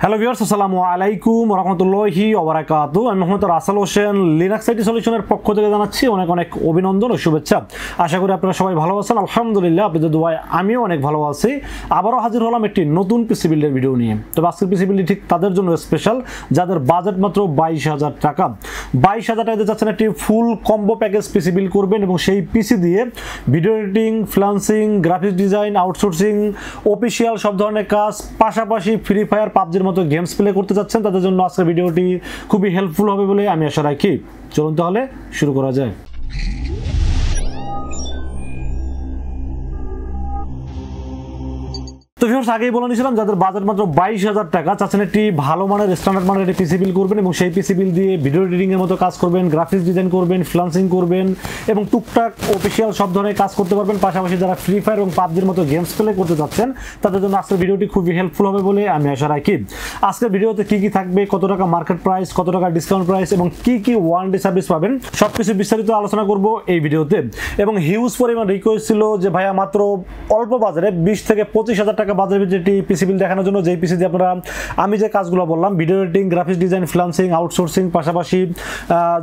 Hello viewers, আসসালামু আলাইকুম ওয়া রাহমাতুল্লাহি ওয়া বারাকাতুহু। আমি মোহাম্মদ রাসেল হোসেন লিনাক্স আইটি সলিউশনের পক্ষ থেকে জানাচ্ছি অনেক অনেক অভিনন্দন ও শুভেচ্ছা। আশা করি আপনারা সবাই ভালো আছেন। আলহামদুলিল্লাহ, আপনাদের দোয়ায় আমিও অনেক ভালো আছি। আবারও হাজির হলাম একটি নতুন পিসি বিল্ডের ভিডিও নিয়ে। তবে আজকের পিসি বিল্ডটি ঠিক তাদের জন্য স্পেশাল যাদের বাজেট মাত্র 22,000 টাকা। 22,000 টাকাতে যাচ্ছেন একটি ফুল কম্বো প্যাকেজ পিসি বিল্ড করবেন এবং সেই পিসি দিয়ে video editing, freelancing, graphics design, outsourcing, official সব ধরনের কাজ, পাশাপাশি ফ্রি ফায়ার, পাবজির মতো গেমস প্লে করতে যাচ্ছেন, তাদের জন্য আজকের ভিডিওটি খুবই হেল্পফুল হবে বলে আমি আশা রাখি। চলুন তাহলে শুরু করা যায়। তো ভিউয়ার্স, আগেই বলে নিয়েছিলাম যাদের বাজেট মাত্র 22,000 টাকা চাচ্ছেন একটি ভালো মানের স্ট্যান্ডার্ড মানের একটি পিসি বিল্ড করবেন এবং সেই পিসি বিল্ড দিয়ে ভিডিও এডিটিং এর মতো কাজ করবেন, গ্রাফিক্স ডিজাইন করবেন, ফ্রিল্যান্সিং করবেন এবং টুকটাক অফিসিয়াল সব ধরনের কাজ করতে পারবেন। পাশাপাশি যারা ফ্রি ফায়ার এবং পাবজির মতো গেমস প্লে করতে যাচ্ছেন তাদের জন্য আজকের ভিডিওটি খুবই হেল্পফুল হবে বলে আমি আশা রাখি। আজকের ভিডিওতে কি কি থাকবে, কত টাকা মার্কেট প্রাইস, কত টাকা ডিসকাউন্ট প্রাইস এবং কি কি ওয়ারেন্টি সার্ভিস পাবেন, সবকিছু বিস্তারিত আলোচনা করব এই ভিডিওতে। এবং হিউজ পরিমাণ রিকোয়েস্ট ছিল যে ভাইয়া মাত্র অল্প বাজারে 20 থেকে 25,000 টাকা বাজারে যেটি পিসি বিল দেখানোর জন্য, যেই পিসি দিয়ে আপনারা আমি যে কাজগুলো বললাম video editing, graphics design, freelancing, outsourcing, পাশাপাশি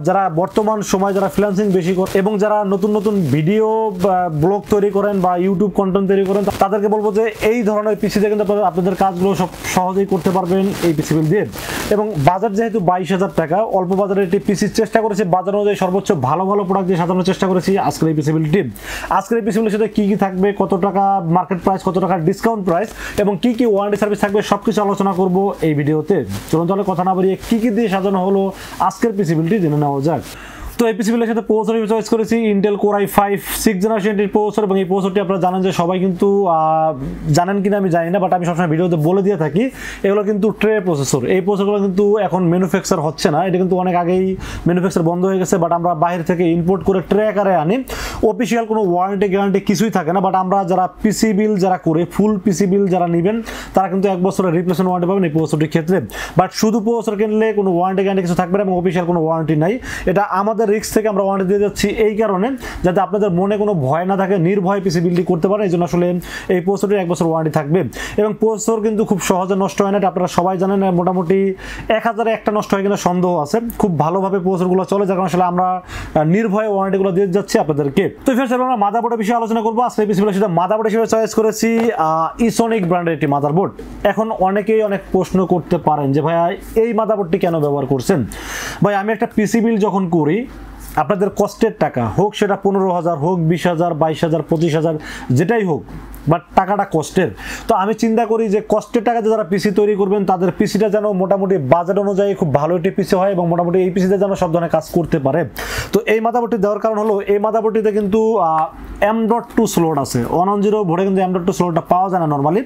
যারা বর্তমান সময় যারা ফ্রিল্যান্সিং বেশি করেন এবং যারা নতুন নতুন ভিডিও ব্লগ তৈরি করেন বা ইউটিউব কন্টেন্ট তৈরি করেন, তাদেরকে বলবো যে এই ধরনের পিসি দিয়ে কিন্তু আপনাদের কাজগুলো সব সহজেই করতে পারবেন এই পিসি বিল দিয়ে। এবং বাজার যেহেতু 22,000 টাকা, অল্প বাজারে একটি পিসির চেষ্টা করেছি বাজার অনুযায়ী সর্বোচ্চ ভালো ভালো প্রোডাক্ট দিয়ে সাজানোর চেষ্টা করেছি আজকের এই পিসি বিলটি। আজকের এই পিসি বিলের সাথে কি কি থাকবে, কত টাকা মার্কেট প্রাইস, কত টাকা ডিসকাউন্ট প্রাইস এবং কি কি ওয়ারেন্টি সার্ভিস থাকবে সবকিছু আলোচনা করব এই ভিডিওতে। চলুন তাহলে কথা না বাড়িয়ে কি কি দিয়ে সাজানো হলো আজকের পিসি বিলটি জেনে নেওয়া যাক। তো এই পিসি বিলের সাথে প্রসেসর চয়েস করেছি ইন্টেল কোর i5 6th জেনারেশনের প্রসেসর এবং এই প্রসেসরটি আপনারা জানেন যে সবাই কিন্তু জানেন কিনা আমি জানি না, বাট আমি সবসময় ভিডিওতে বলে দিয়ে থাকি এগুলো কিন্তু ট্রে প্রসেসর। এই প্রসেসরগুলো কিন্তু এখন ম্যানুফ্যাকচার হচ্ছে না, এটা কিন্তু অনেক আগেই ম্যানুফ্যাকচার বন্ধ হয়ে গেছে, বাট আমরা বাইরে থেকে ইম্পোর্ট করে ট্রে আকারে আনি। অফিসিয়াল কোনো ওয়ারেন্টি গ্যারান্টি কিছুই থাকে না, বাট আমরা যারা পিসি বিল যারা করে ফুল পিসি বিল যারা নেবেন তারা কিন্তু 1 বছরের রিপ্লেসমেন্ট ওয়ারেন্টি পাবেন এই প্রসেসরটির ক্ষেত্রে। বাট শুধু প্রসেসর কিনলে কোনো ওয়ারেন্টি গ্যারান্টি কিছু থাকবে না এবং অফিসিয়াল কোনো ওয়ারেন্টি নাই। এটা আমাদের রিস্ক থেকে আমরা ওয়ারেন্টি দিয়ে যাচ্ছি এই কারণে যাতে আপনাদের মনে কোনো ভয় না থাকে, নির্ভয় পিসি বিল্ডিং করতে পারেন। এই জন্য আসলে এই প্রসেসরটির 1 বছর ওয়ারেন্টি থাকবে এবং প্রসেসর কিন্তু খুব সহজে নষ্ট হয় না, এটা আপনারা সবাই জানেন। মোটামুটি 1000-এ একটা নষ্ট হয় কিনা সন্দেহ আছে, খুব ভালোভাবে প্রসেসরগুলো চলে, যার কারণে আসলে আমরা নির্ভয়ে ওয়ারেন্টিগুলো দিয়ে যাচ্ছি আপনাদেরকে। তো ফ্রেন্ডস, আমরা মাদারবোর্ডের বিষয়ে আলোচনা করবো। আজকে পিসি বিলের সাথে মাদারবোর্ড হিসেবে চয়েস করেছি ইসোনিক ব্র্যান্ডের একটি মাদারবোর্ড। এখন অনেকেই অনেক প্রশ্ন করতে পারেন যে ভাইয়া এই মাদারবোর্ডটি কেন ব্যবহার করছেন। ভাই, আমি একটা পিসি বিল যখন করি আপনাদের কষ্টের টাকা হোক সেটা 15,000 হোক, 20,000, 22,000, 25,000 যেটাই হোক, বাট টাকাটা কষ্টের। তো আমি চিন্তা করি যে কষ্টের টাকাতে যারা পিসি তৈরি করবেন তাদের পিসিটা যেন মোটামুটি বাজেট অনুযায়ী খুব ভালো একটি পিসি হয় এবং মোটামুটি এই পিসিতে যেন সব ধরনের কাজ করতে পারে। তো এই মাদারবোর্ডটি দেওয়ার কারণ হলো এই মাদারবোর্ডটিতে কিন্তু M.2 স্লট আছে। 110 ভোরে কিন্তু M.2 স্লটটা পাওয়া যায় না নর্মালি।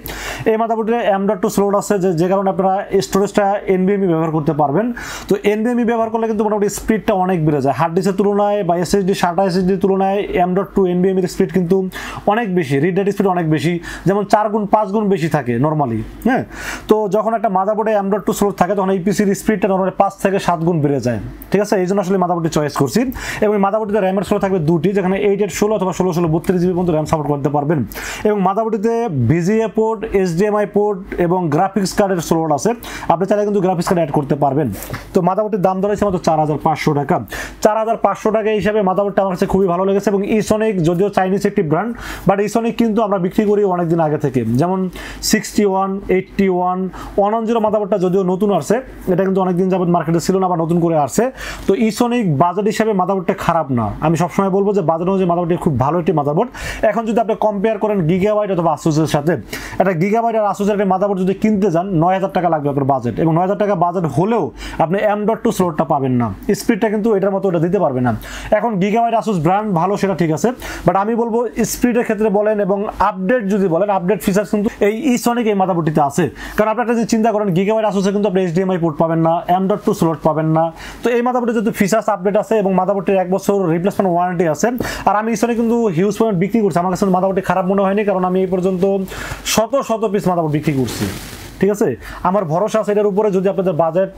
এই মাদারবোর্ডে M.2 স্লট আছে যে কারণে আপনারা স্টোরেজটা NVMe ব্যবহার করতে পারবেন। তো NVMe ব্যবহার করলে কিন্তু মোটামুটি স্পিডটা অনেক বেড়ে যায়। হার্ড ডিস্কের তুলনায় বা SSD SATA SSDর তুলনায় M.2 NVMe এর স্পিড কিন্তু অনেক বেশি, রিড রাইট স্পিড অনেক বেশি, যেমন 4 গুণ 5 গুণ বেশি থাকে নর্মালি। হ্যাঁ, তো যখন একটা মাদারবোর্ডে M.2 স্লট থাকে তখন এই পিসির স্পিডটা নর্মালি 5 থেকে 7 গুণ বেড়ে যায়। ঠিক আছে, এই জন্য আসলে মাদারবোর্ডটি চয়েস করছি। এবং মাদারবোর্ডটিতে র্যামের স্লট থাকবে 2টি, যেখানে 8/16 অথবা 16/16 32 পর্যন্ত র্যাম সাপোর্ট করতে পারবেন। এবং মাদারবোর্ডটিতে VGA পোর্ট, HDMI পোর্ট এবং গ্রাফিক্স কার্ডের স্লট আছে, আপনি চাইলে কিন্তু গ্রাফিক্স কার্ড অ্যাড করতে পারবেন। তো মাদারবোর্ডটির দাম ধরেছে মাত্র 4,500 টাকা। 4,500 টাকা হিসাবে মাদারবোর্ডটা আমার কাছে খুবই ভালো লেগেছে। এবং ইসোনিক যদিও চাইনিজ একটি ব্র্যান্ড, বাট ইসোনিক কিন্তু আমরা বিক্রি করি অনেকদিন আগে থেকে, যেমন 61, 81, 110 মাদারবোর্ডটা যদিও নতুন আসছে, এটা কিন্তু অনেকদিন যাবত মার্কেটে ছিল না বা নতুন করে আসছে। তো ইসোনিক বাজেট হিসাবে মাদারবোর্ডটা খারাপ না, আমি সবসময় বলবো যে বাজেট অনুযায়ী মাদারবোর্ডটি খুব ভালো একটি মাদারবোর্ড। এখন যদি আপনি কম্পেয়ার করেন গিগাবাইট অথবা আসুসের সাথে, একটা গিগাবাইট আর আসুসের একটা মাদারবোর্ড যদি কিনতে যান 9,000 টাকা লাগবে আপনার বাজেট, এবং 9,000 টাকা বাজেট হলেও আপনি M.2 স্লটটা পাবেন না, স্পিডটা কিন্তু এটার মতো ওটা দিতে পারবে না। এখন গিগাবাইট আসুস ব্র্যান্ড ভালো সেটা ঠিক আছে, বাট আমি বলবো স্পিডের ক্ষেত্রে বলেন এবং আপডেট যদি বলেন, আপডেট ফিচার্স কিন্তু এই ইসোনিক এই মাদারবোর্ডটিতে আছে। কারণ আপনি একটা যদি চিন্তা করেন গিগাবাইট আসুসে কিন্তু আপনি HDMI পোর্ট পাবেন না, M.2 স্লট পাবেন না। তো এই মাদারবোর্ডে যেহেতু ফিচার্স আপডেট আছে এবং মাদারবোর্ডটির 1 বছর রিপ্লেসমেন্ট ওয়ারেন্টি আছে, আর আমি ইসোনিক কিন্তু হিউজ পরিমাণ বিক্রি করছি, আমার কাছে মাদারবোর্ডটি খারাপ মনে হয়নি, কারণ আমি এই পর্যন্ত শত শত পিস মাদারবোর্ড বিক্রি করছি। ঠিক আছে, আমার ভরসা আছে এটার উপরে। যদি আপনাদের বাজেট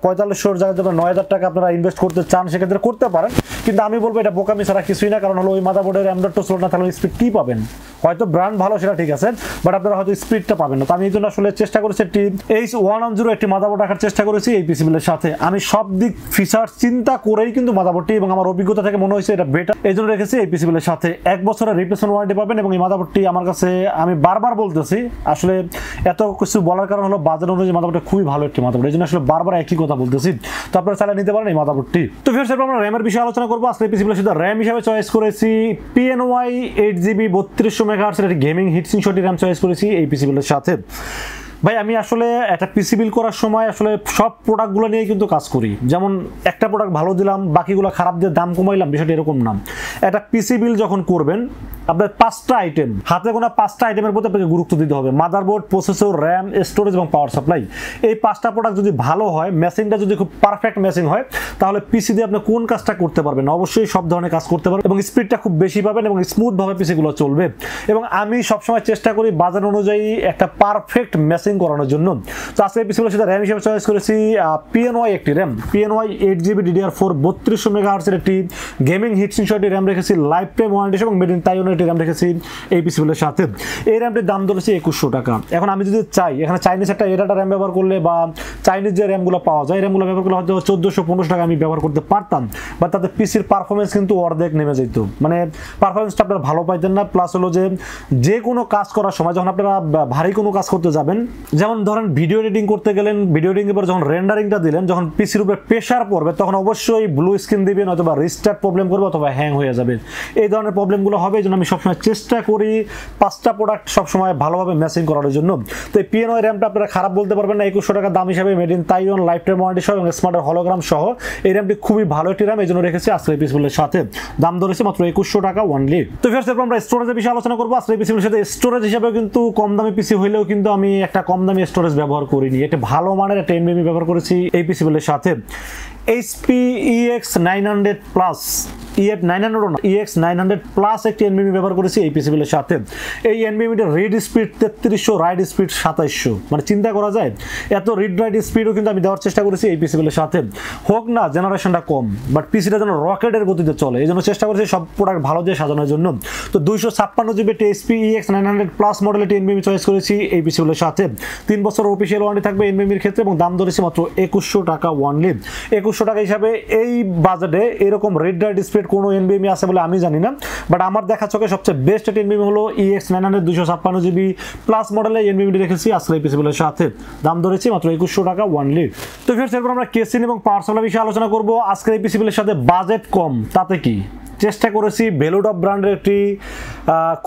4500 জায়গায় 9000 টাকা আপনারা ইনভেস্ট করতে চান সেক্ষেত্রে করতে পারেন, কিন্তু আমি বলবো এটা বোকামি ছাড়া কিছুই না। কারণ হলো ওই মাদারবোর্ডের RAM.2 স্লট না থাকলে স্পিড কি পাবেন? হয়তো ব্র্যান্ড ভালো সেটা ঠিক আছে, বাট আপনারা হয়তো স্পিডটা পাবেন না। তো আমি এই জন্য আসলে চেষ্টা করেছি একটি H110 একটি মাদারবোর্ড রাখার চেষ্টা করেছি এই পিসি বিলের সাথে। আমি সব দিক ফিচার্স চিন্তা করেই কিন্তু মাদারবোর্ডটি এবং আমার অভিজ্ঞতা থেকে মনে হয়েছে এটা বেটার, এই জন্য রেখেছি এই পিসি বিলের সাথে। 1 বছরের রিপ্লেসমেন্ট ওয়ারেন্টি পাবেন এবং এই মাদারবোর্ডটি আমার কাছে, আমি বারবার বলতেছি আসলে এত কিছু বলার কারণ হলো বাজার অনুযায়ী মাদারবোর্ডটা খুবই ভালো একটি মাদারবোর্ড, এই জন্য আসলে বারবার একই কথা বলতেছি। তো আপনারা চালিয়ে নিতে পারেন এই মাদারবোর্ডটি। তো ভিউয়ার্স, এরপর আমরা র্যামের বিষয়ে আলোচনা করবো। আজকে পিসি বিলের সাথে র্যাম হিসেবে চয়েস করেছি PNY 8GB 3200 মেগাহার্টজ এর গেমিং হিটসিং শটি র্যাম চয়েস করেছি এই পিসি বিলের সাথে। ভাই আমি আসলে একটা পিসি বিল করার সময় আসলে সব প্রোডাক্টগুলো নিয়ে কিন্তু কাজ করি। যেমন একটা প্রোডাক্ট ভালো দিলাম, বাকিগুলো খারাপ দিয়ে দাম কমাইলাম, বিষয়টা এরকম না। একটা পিসি বিল যখন করবেন আপনার 5টা আইটেম, হাতে গোনা 5টা আইটেমের প্রতি আপনাকে গুরুত্ব দিতে হবে। মাদারবোর্ড, প্রসেসর, র্যাম, স্টোরেজ এবং পাওয়ার সাপ্লাই। এই 5টা প্রোডাক্ট যদি ভালো হয়, ম্যাচিংটা যদি খুব পারফেক্ট ম্যাচিং হয়, তাহলে পিসি দিয়ে আপনি কোন কাজটা করতে পারবেন? অবশ্যই সব ধরনের কাজ করতে পারবেন এবং স্পিডটা খুব বেশি পাবেন এবং স্মুথভাবে পিসিগুলো চলবে। এবং আমি সবসময় চেষ্টা করি বাজার অনুযায়ী একটা পারফেক্ট ম্যাচিং করানোর জন্য। তো আজকে পিসিগুলোর সাথে র্যাম হিসেবে চয়েস করেছি PNY একটি র্যাম, PNY 8GB DDR4 3200 মেগাহার্টজের একটি গেমিং হিটসিং শটি র্যাম রেখেছি, লাইফ টাইম ওয়ারেন্টি এবং মেড ইন তাইওয়ানের একটি র্যাম রেখেছি এই পিসিগুলোর সাথে। এই র্যামটির দাম ধরেছি 2100 টাকা। এখন আমি যদি চাই এখানে চাইনিজ একটা এডাটা র্যাম ব্যবহার করলে বা চাইনিজ যে র্যামগুলো পাওয়া যায়, র্যামগুলো ব্যবহার করলে হয়তো 1400-1500 টাকা আমি ব্যবহার করতে পারতাম, বাট তাতে পিসির পারফরমেন্স কিন্তু অর্ধেক নেমে যেত, মানে পারফরমেন্সটা আপনারা ভালো পাইতেন না। প্লাস হলো যে কোনো কাজ করার সময় যখন আপনারা ভারী কোনো কাজ করতে যাবেন, যেমন ধরেন ভিডিও এডিটিং করতে গেলেন, ভিডিও এডিটিং এর পর যখন রেন্ডারিংটা দিলেন, যখন পিসির উপরে প্রেসার পড়বে তখন অবশ্যই ব্লু স্ক্রিন দিবেন, অথবা রিস্টার্ট প্রবলেম করবে, অথবা হ্যাং হয়ে যাবে। এই ধরনের প্রবলেমগুলো হবে, এই জন্য আমি সবসময় চেষ্টা করি 5টা প্রোডাক্ট সবসময় ভালোভাবে ম্যাচিং করার জন্য। তো এই PNY র্যামটা আপনারা খারাপ বলতে পারবেন না। 2100 টাকা দাম হিসাবে made in Taiwan, life time warranty সহ এবং স্মার্টের হলোগ্রাম সহ এই র্যামটি খুবই ভালো একটি র্যাম, এই জন্য রেখেছি আজকের পিসিগুলোর সাথে। দাম ধরেছে মাত্র 2100 টাকা অনলি। তো ভিউয়ার্স, এরপর আমরা স্টোরেজের বিষয়ে আলোচনা করবো। আজকের পিসিগুলোর সাথে স্টোরেজ হিসাবে কিন্তু কম দামি পিসি হইলেও কিন্তু আমি একটা কম দামি স্টোরেজ ব্যবহার করিনি, একটা ভালো মানের একটা NVMe ব্যবহার করেছি এই পিসিগুলোর সাথে। HP EX900 plus, EX900 plus একটি NVMe ব্যবহার করেছি এই পিসিগুলোর সাথে। এই NVMe-টা রিড স্পিড 3300, রাইট স্পিড 2700, মানে চিন্তা করা যায় এত রিড রাইট স্পিডও কিন্তু আমি দেওয়ার চেষ্টা করেছি এই পিসিগুলোর সাথে। হোক না জেনারেশনটা কম, বাট পিসিটা যেন রকেটের গতিতে চলে, এই জন্য চেষ্টা করেছি সব প্রোডাক্ট ভালো দিয়ে সাজানোর জন্য। তো 256GB HP EX900 প্লাস মডেলের NVMe চয়েস করেছি এই পিসিগুলোর সাথে। 3 বছর অফিসিয়াল ওয়ারেন্টি থাকবে NVMe-র ক্ষেত্রে এবং দাম ধরেছি মাত্র 2100 টাকা অনলি। 2100 টাকা হিসাবে এই বাজেটে এরকম রিড রাইট স্পিড কোনো NVMe আছে বলে আমি জানি না, বাট আমার দেখা চোখে সবচেয়ে বেস্ট একটা NVMe হলো EX900 256GB প্লাস মডেলের NVMe রেখেছি আজকে এই পিসিগুলোর সাথে। দাম ধরেছি মাত্র 2100 টাকা অনলি। তো ভিউয়ার্স, এরপর আমরা কেসিন এবং পাওয়ার সাপ্লাই বিষয়ে আলোচনা করব। আজকের এই পিসিগুলোর সাথে বাজেট কম, তাতে কি চেষ্টা করেছি ভ্যালুটপ ব্র্যান্ডের একটি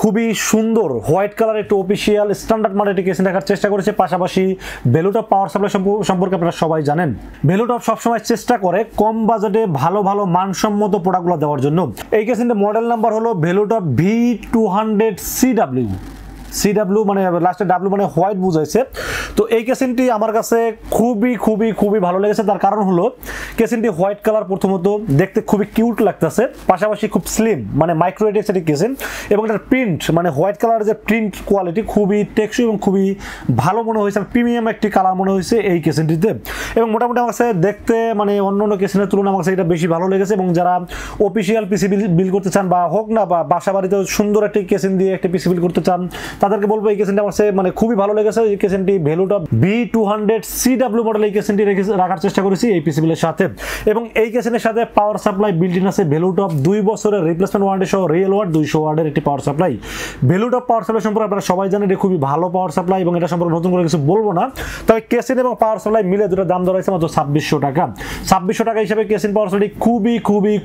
খুবই সুন্দর হোয়াইট কালার একটি অফিসিয়াল স্ট্যান্ডার্ড মানের একটি কেসিন রাখার চেষ্টা করেছে। পাশাপাশি ভ্যালুটপ পাওয়ার সাপ্লাই সম্পর্কে আপনারা সবাই জানেন, ভ্যালুটপ সবসময় চেষ্টা করে কম বাজেটে ভালো ভালো মানসম্মত প্রোডাক্টগুলো দেওয়ার জন্য। এই কেসিনটার মডেল নাম্বার হলো ভ্যালুটপ V200CW, মানে লাস্টে W মানে হোয়াইট বুঝাইছে। তো এই কেসিনটি আমার কাছে খুবই ভালো লেগেছে। তার কারণ হলো কেসিনটি হোয়াইট কালার, প্রথমত দেখতে খুবই কিউট লাগতেছে, পাশাপাশি খুব স্লিম, মানে মাইক্রো এডিক্স একটি কেসিন, এবং এটার প্রিন্ট মানে হোয়াইট কালারের যে প্রিন্ট কোয়ালিটি খুবই টেকসই এবং খুবই ভালো মনে হয়েছে, প্রিমিয়াম একটি কালার মনে হয়েছে এই কেসিনটিতে। এবং মোটামুটি আমার কাছে দেখতে মানে অন্য কেসিনের তুলনায় আমার কাছে এটা বেশি ভালো লেগেছে। এবং যারা অফিসিয়াল পিসি বিল করতে চান বা হোক না বা বাসা বাড়িতে সুন্দর একটি কেসিন দিয়ে একটি পিসি বিল করতে চান, তাদেরকে বলবো এই কেসিনটা আমার মানে খুবই ভালো লেগেছে। এই কেসিনটি ভ্যালুটপ V200CW মডেল এই কেসিনটি রাখার চেষ্টা করেছি এই পিসি বিলের সাথে। এবং এই কেসিনের সাথে পাওয়ার সাপ্লাই বিল্ট ইন আছে ভ্যালুটপ 2 বছরের রিপ্লেসমেন্ট ওয়ারেন্টি সহ রিয়েল ওয়াট 200 ওয়াটের একটি পাওয়ার সাপ্লাই। ভ্যালুটপ পাওয়ার সাপ্লাই সম্পর্কে আপনারা সবাই জানেন, এটা খুবই ভালো পাওয়ার সাপ্লাই এবং এটা সম্পর্কে নতুন করে কিছু বলবো না। তবে কেসিন এবং পাওয়ার সাপ্লাই মিলে দুটো দাম ধরা হয়েছে মাত্র 2600 টাকা। 2600 টাকা হিসেবে কেসিন পাওয়ার সাপ্লাই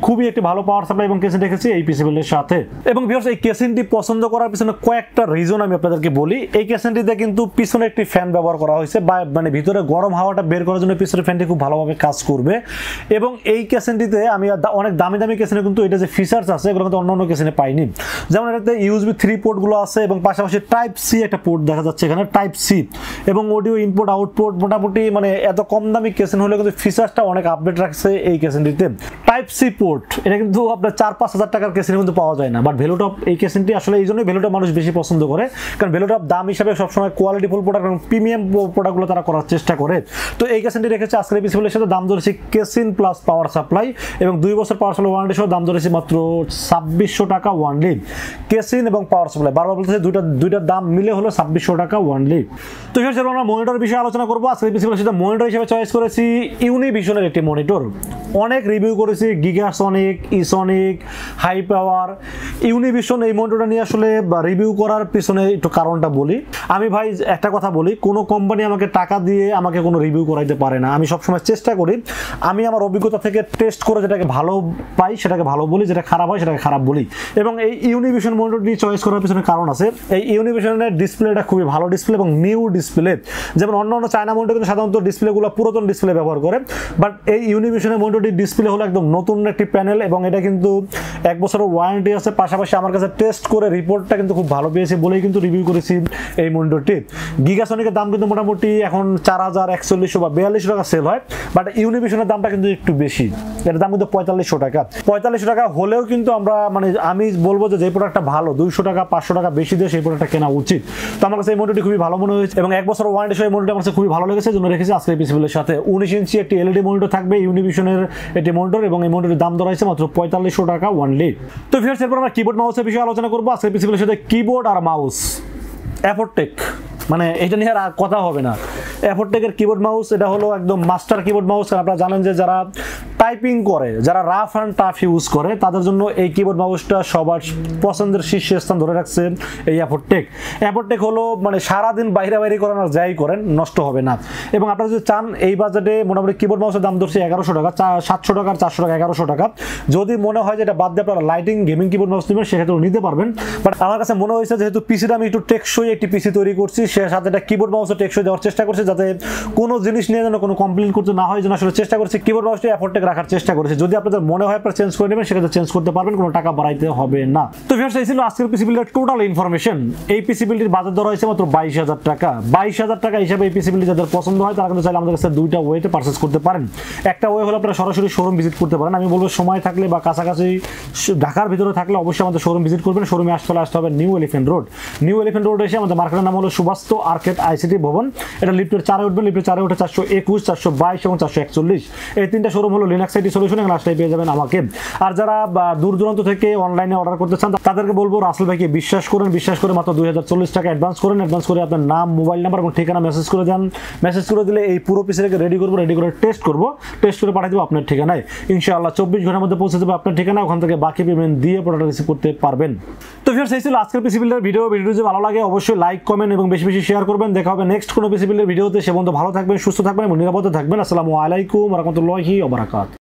খুবই একটি ভালো পাওয়ার সাপ্লাই এবং কেসিন রেখেছি এই পিসি বিলের সাথে। এবং ভিউয়ার্স, এই কেসিনটি পছন্দ করার পিছনে কয়েকটা রিজন আমি আপনাদেরকে বলি। এই কেসিনটিতে কিন্তু পিছনে একটি ফ্যান ব্যবহার করা হয়েছে, মানে ভিতরে গরম হাওয়াটা বের করার জন্য পিছনের ফ্যানটি খুব ভালোভাবে কাজ করবে। এবং এই কেসিনটিতে আমি অনেক দামি কেসিনে কিন্তু এটা যে ফিচার্স আছে এগুলো কিন্তু অন্য কেসিনে পাইনি। যেমন এটাতে USB 3 পোর্টগুলো আছে এবং পাশাপাশি টাইপ সি একটা পোর্ট দেখা যাচ্ছে এখানে, টাইপ সি, এবং অডিও ইনপুট আউটপুট। মোটামুটি মানে এত কম দামি কেসিন হলে কিন্তু ফিচার্সটা অনেক আপডেট রাখছে এই কেসিনটিতে। টাইপ সি পোর্ট এটা কিন্তু আপনার 4-5 হাজার টাকার কেসিনে কিন্তু পাওয়া যায় না, বাট ভ্যালুটপ এই কেসিনটি আসলে এই জন্যই ভ্যালুটপ মানুষ বেশি পছন্দ করে, কারণ ভ্যালুটপ দাম হিসাবে সবসময় কোয়ালিটিফুল প্রোডাক্ট এবং প্রিমিয়াম প্রোডাক্টগুলো তারা করার চেষ্টা করে। তো এই কেসিনটি রেখেছে আজকের এই পিসিবিলের সাথে, দাম ধরেছি কেসিন প্লাস পাওয়ার সাপ্লাই এবং 2 বছর পাওয়ার সাপ্লাই ওয়ারেন্টি সহ দাম ধরেছি মাত্র 2600 টাকা ওয়ানলি। কেসিন এবং পাওয়ার সাপ্লাই বারবার বলতেছে দুইটার দাম মিলে হলো 2600 টাকা ওয়ানলি। তো সেটা আমরা মনিটরের বিষয়ে আলোচনা করবো। আজকের এই পিসিবিলের সাথে মনিটর হিসেবে চয়েস করেছি ইউনিভিশনের একটি মনিটর। অনেক রিভিউ করেছি, গিগাসনিক, ইসনিক, হাই পাওয়ার, ইউনিভিশন। এই মনিটরটা নিয়ে আসলে রিভিউ করার পিছনে একটু কারণটা বলি। আমি ভাই একটা কথা বলি, কোনো কোম্পানি আমাকে টাকা দিয়ে আমাকে কোনো রিভিউ করাইতে পারে না। আমি সবসময় চেষ্টা করি আমি আমার অভিজ্ঞতা থেকে টেস্ট করে যেটাকে ভালো পাই সেটাকে ভালো বলি, যেটা খারাপ হয় সেটাকে খারাপ বলি। এবং এই ইউনিভিশন মনিটরটি চয়েস করার পিছনে কারণ আছে। এই ইউনিভিশনের ডিসপ্লেটা খুবই ভালো ডিসপ্লে এবং নিউ ডিসপ্লে। যেমন অন্য চায়না মনিটর কিন্তু সাধারণত ডিসপ্লেগুলো পুরাতন ডিসপ্লে ব্যবহার করে, বাট এই ইউনিভিশনের মনিটরটির ডিসপ্লে হলো একদম নতুন একটি প্যানেল এবং এটা কিন্তু 1 বছরের ওয়ারেন্টি আছে। পাশাপাশি আমার কাছে টেস্ট করে রিপোর্টটা কিন্তু খুব ভালো পেয়েছি বলেই কিন্তু রিভিউ করেছি এই মনিটরটি। গিগাসনিকের দাম কিন্তু মোটামুটি এখন 4140 বা 4200 টাকা সেল হয়, বাট ইউনিভিশনের দামটা কিন্তু একটু বেশি। এর দাম কিন্তু 4500 টাকা। 4500 টাকা হলেও কিন্তু আমরা আমি বলবো যে প্রোডাক্টটা ভালো 200 টাকা 500 টাকা বেশি দিয়ে সেই প্রোডাক্টটা কেনা উচিত। তো আমার কাছে এই মনিটরটি খুবই ভালো মনে হয়েছে এবং 1 বছর ওয়ারেন্টি সহ এই মনিটরটা আমার কাছে খুবই ভালো লেগেছে, জন্য রেখেছি আজকে এই পিসিবিলের সাথে। 19 ইঞ্চি একটি এলইডি মনিটর থাকবে ইউনিভিশনের একটি মনিটর এবং এই মনিটরের দাম ধরা হয়েছে মাত্র 4500 টাকা ওয়ানলি। তো ভিউয়ার্স, এরপর আমরা কিবোর্ড মাউসের বিষয়ে আলোচনা করবো। আজকে পিসিবিলের সাথে কিবোর্ড আর মাউস অ্যাফোরটেক, এটা নিয়ে আর কথা হবে না। অ্যাফোরটেকের কিবোর্ড মাউস এটা হলো একদম মাস্টার কিবোর্ড মাউস। আপনারা জানেন যে যারা টাইপিং করে, যারা রাফ অ্যান্ড টাফ ইউজ করে তাদের জন্য এই কিবোর্ড মাউসটা সবার পছন্দের শীর্ষস্থান ধরে রাখছে এই অ্যাফোরটেক। অ্যাফোরটেক হলো সারাদিন বাইরে করেন আর যাই করেন নষ্ট হবে না। এবং আপনারা যদি চান এই বাজেটে মোটামুটি কিবোর্ড মাউসের দাম ধরছে 1100 টাকা, 700 টাকা, 400 টাকা, 1100 টাকা। যদি মনে হয় যে এটা বাদ দিয়ে আপনারা লাইটিং গেমিং কিবোর্ড মাউস নেবেন সেক্ষেত্রেও নিতে পারবেন। বাট আমার কাছে মনে হয়েছে যেহেতু পিসিটা আমি একটু টেকসই একটি পিসি তৈরি করছি, সে সাথে এটা কিবোর্ড মাউসও টেকসই দেওয়ার চেষ্টা করছে যাতে কোনো জিনিস নিয়ে যেন কোনো কমপ্লেন করতে না হয়, যেন আসলে চেষ্টা করছি কিবোর্ড মাউসটি অ্যাফোরটেক রাখার চেষ্টা করেছে। যদি আপনাদের মনে হয় আপনারা চেঞ্জ করে নেবেন সেক্ষেত্রে চেঞ্জ করতে পারবেন, কোনো টাকা বাড়াইতে হবে না। তো ভিউয়ার্স, এই ছিল আজকের পিসিবিলের টোটাল ইনফরমেশন। এই পিসিবিলটির বাজার দর হয়েছে মাত্র 22000 টাকা। 22000 টাকা হিসাবে এই পিসিবিলটি যাদের পছন্দ হয় তারা কিন্তু চাইলে আমাদের কাছে দুইটা ওয়েতে পারচেজ করতে পারেন। একটা ওয়ে হলো আপনারা সরাসরি শোরুম ভিজিট করতে পারেন। আমি বলবো সময় থাকলে বা কাছাকাছি ঢাকার ভিতরে থাকলে অবশ্যই আমাদের শোরুম ভিজিট করবেন। শোরুমে আসতে হবে new elephant road. New elephant road এসে আমাদের মার্কেটের নাম হলো সুবাস্তু আর্কেড আইসিটি ভবন। এটা লিফটের 4 উঠবে, লিফটের 4 উঠে 421, 422 এবং 441 এই তিনটা শোরুম হলো লিনাক্স আইটি সলিউশন এবং লাস্টে পেয়ে যাবেন আমাকে। আর যারা দূর দূরান্ত থেকে অনলাইনে অর্ডার করতে চান তাদেরকে বলবো রাসেল ভাইকে বিশ্বাস করে মাত্র 2040 টাকা অ্যাডভান্স করেন। অ্যাডভান্স করে আপনার নাম, মোবাইল নাম্বার এবং ঠিকানা মেসেজ করে দেন। মেসেজ করে দিলে এই পুরো পিসিটাকে রেডি করে টেস্ট করে পাঠিয়ে দেবো আপনার ঠিকানায়। ইনশাআল্লাহ 24 ঘন্টার মধ্যে পৌঁছে দেবো আপনার ঠিকানা। ওখান থেকে বাকি পেমেন্ট দিয়ে প্রোডাক্ট রিসিভ করতে পারবেন। তো ভিউয়ার্স, এই ছিল আজকের পিসিবিলের ভিডিওটি যদি ভালো লাগে অবশ্যই লাইক, কমেন্ট এবং বেশি বেশি শেয়ার করবেন। দেখা হবে নেক্সট কোনো পিসিবিলের ভিডিওতে। সে পর্যন্ত ভালো থাকবেন, সুস্থ থাকবেন এবং নিরাপদে থাকবেন। আসসালামু আলাইকুম ওয়া রাহমাতুল্লাহি ওয়া বারাকাতুহু।